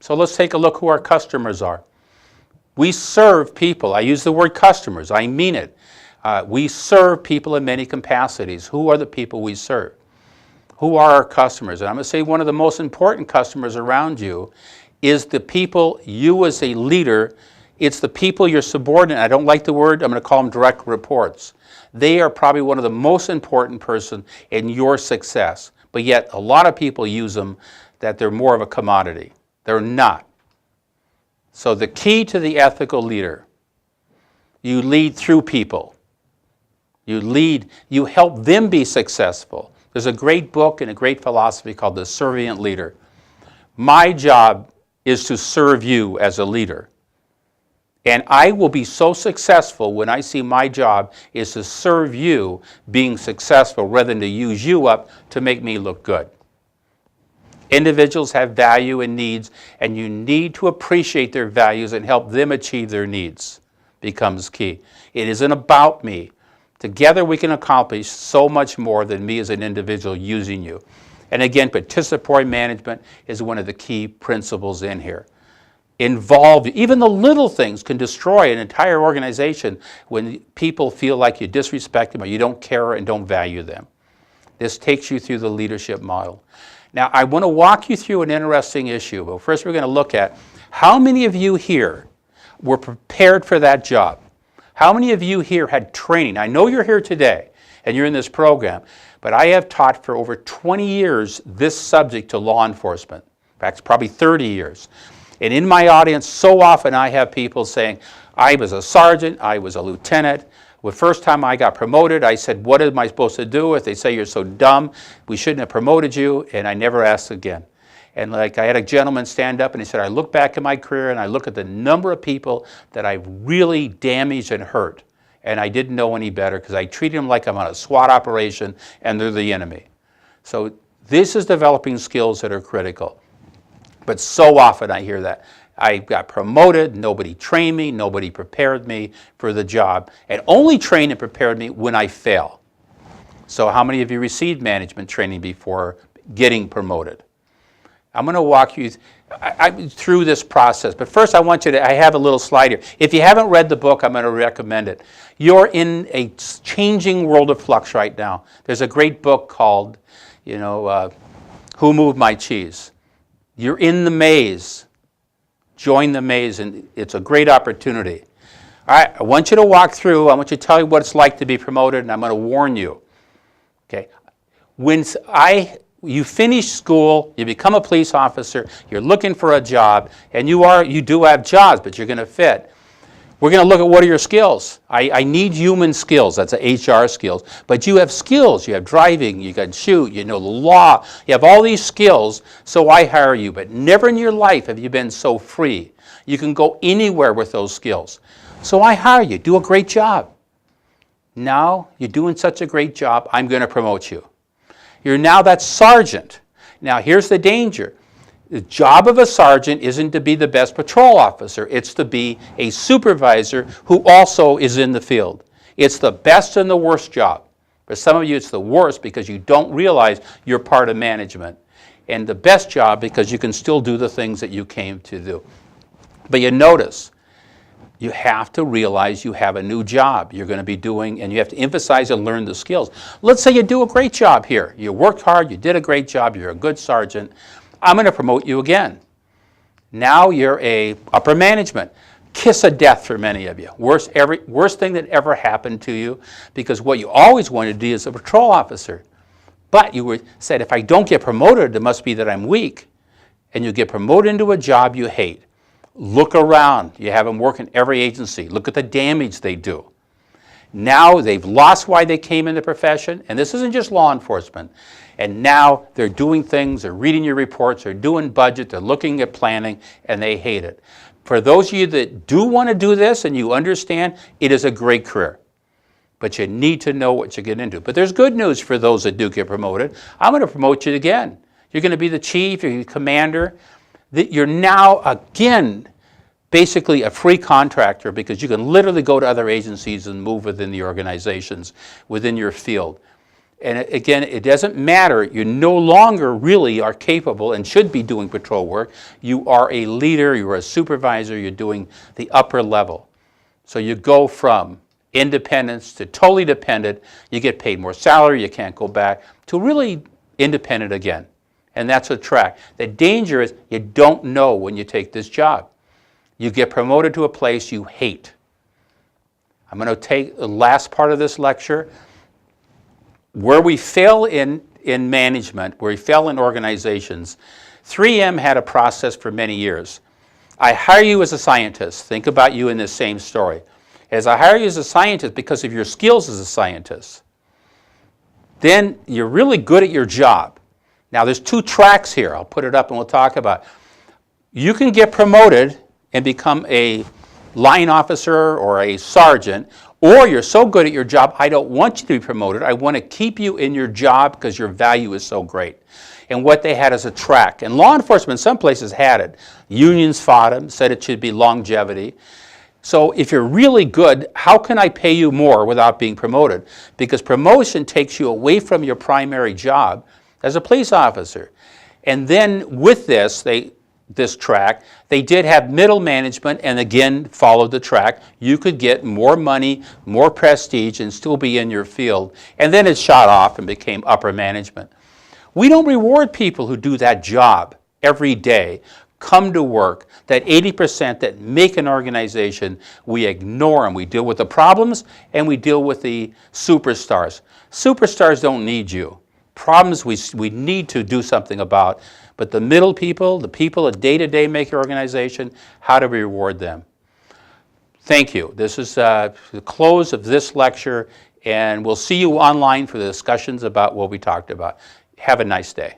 So let's take a look who our customers are. We serve people. I use the word customers. I mean it. We serve people in many capacities. Who are the people we serve? Who are our customers? And I'm going to say one of the most important customers around you is the people you as a leader, it's the people you're subordinate. I don't like the word. I'm going to call them direct reports. They are probably one of the most important person in your success. But yet a lot of people use them that they're more of a commodity. They're not. So the key to the ethical leader, you lead through people. You lead, you help them be successful. There's a great book and a great philosophy called The Servant Leader. My job is to serve you as a leader. And I will be so successful when I see my job is to serve you being successful rather than to use you up to make me look good. Individuals have value and needs, and you need to appreciate their values and help them achieve their needs becomes key. It isn't about me. Together we can accomplish so much more than me as an individual using you. And again, participatory management is one of the key principles in here. Involve, even the little things can destroy an entire organization when people feel like you disrespect them or you don't care and don't value them. This takes you through the leadership model. Now, I want to walk you through an interesting issue. But first, we're going to look at how many of you here were prepared for that job? How many of you here had training? I know you're here today and you're in this program, but I have taught for over 20 years this subject to law enforcement. In fact, it's probably 30 years. And in my audience, so often I have people saying, I was a sergeant, I was a lieutenant. The first time I got promoted, I said, what am I supposed to do? If they say you're so dumb, we shouldn't have promoted you, and I never asked again. And like I had a gentleman stand up and he said, I look back at my career and I look at the number of people that I've really damaged and hurt, and I didn't know any better because I treated them like I'm on a SWAT operation and they're the enemy. So this is developing skills that are critical. But so often I hear that. I got promoted, nobody trained me, nobody prepared me for the job, and only trained and prepared me when I fail. So how many of you received management training before getting promoted? I'm going to walk you through this process. But first I want you to, I have a little slide here. If you haven't read the book, I'm going to recommend it. You're in a changing world of flux right now. There's a great book called, Who Moved My Cheese? You're in the maze. Join the maze, and it's a great opportunity. All right, I want you to walk through. I want you to tell you what it's like to be promoted, and I'm going to warn you. Okay, when you finish school, you become a police officer, you're looking for a job, and you do have jobs, but you're going to fit. We're going to look at what are your skills. I need human skills. That's HR skills. But you have skills. You have driving. You can shoot. You know the law. You have all these skills, so I hire you. But never in your life have you been so free. You can go anywhere with those skills. So I hire you. Do a great job. Now you're doing such a great job, I'm going to promote you. You're now that sergeant. Now here's the danger. The job of a sergeant isn't to be the best patrol officer. It's to be a supervisor who also is in the field. It's the best and the worst job. For some of you, it's the worst because you don't realize you're part of management. And the best job because you can still do the things that you came to do. But you notice, you have to realize you have a new job you're going to be doing, and you have to emphasize and learn the skills. Let's say you do a great job here. You worked hard, you did a great job, you're a good sergeant. I'm going to promote you again. Now you're a upper management. Kiss of death for many of you. Worst thing that ever happened to you, because what you always wanted to do is a patrol officer. But you said, if I don't get promoted, it must be that I'm weak. And you get promoted into a job you hate. Look around. You have them work in every agency. Look at the damage they do. Now they've lost why they came in the profession, and this isn't just law enforcement. And now they're doing things, they're reading your reports, they're doing budget, they're looking at planning, and they hate it. For those of you that do want to do this and you understand, it is a great career. But you need to know what you get into. But there's good news for those that do get promoted. I'm going to promote you again. You're going to be the chief, you're the commander. You're now, again, basically a free contractor because you can literally go to other agencies and move within the organizations, within your field. And again, it doesn't matter. You no longer really are capable and should be doing patrol work. You are a leader, you're a supervisor, you're doing the upper level. So you go from independence to totally dependent, you get paid more salary, you can't go back, to really independent again. And that's a track. The danger is you don't know when you take this job. You get promoted to a place you hate. I'm going to take the last part of this lecture. Where we fail in management, where we fail in organizations, 3M had a process for many years. I hire you as a scientist. Think about you in this same story. As I hire you as a scientist because of your skills as a scientist, then you're really good at your job. Now there's two tracks here. I'll put it up and we'll talk about it. You can get promoted and become a line officer or a sergeant, or you're so good at your job, I don't want you to be promoted. I want to keep you in your job because your value is so great. And what they had is a track. And law enforcement in some places had it. Unions fought them, said it should be longevity. So if you're really good, how can I pay you more without being promoted? Because promotion takes you away from your primary job as a police officer. And then with this track, they did have middle management and again followed the track. You could get more money, more prestige and still be in your field. And then it shot off and became upper management. We don't reward people who do that job every day, come to work, that 80% that make an organization, we ignore them. We deal with the problems and we deal with the superstars. Superstars don't need you. Problems we need to do something about. But the middle people, the people that day-to-day make your organization, how to reward them. Thank you. This is the close of this lecture, and we'll see you online for the discussions about what we talked about. Have a nice day.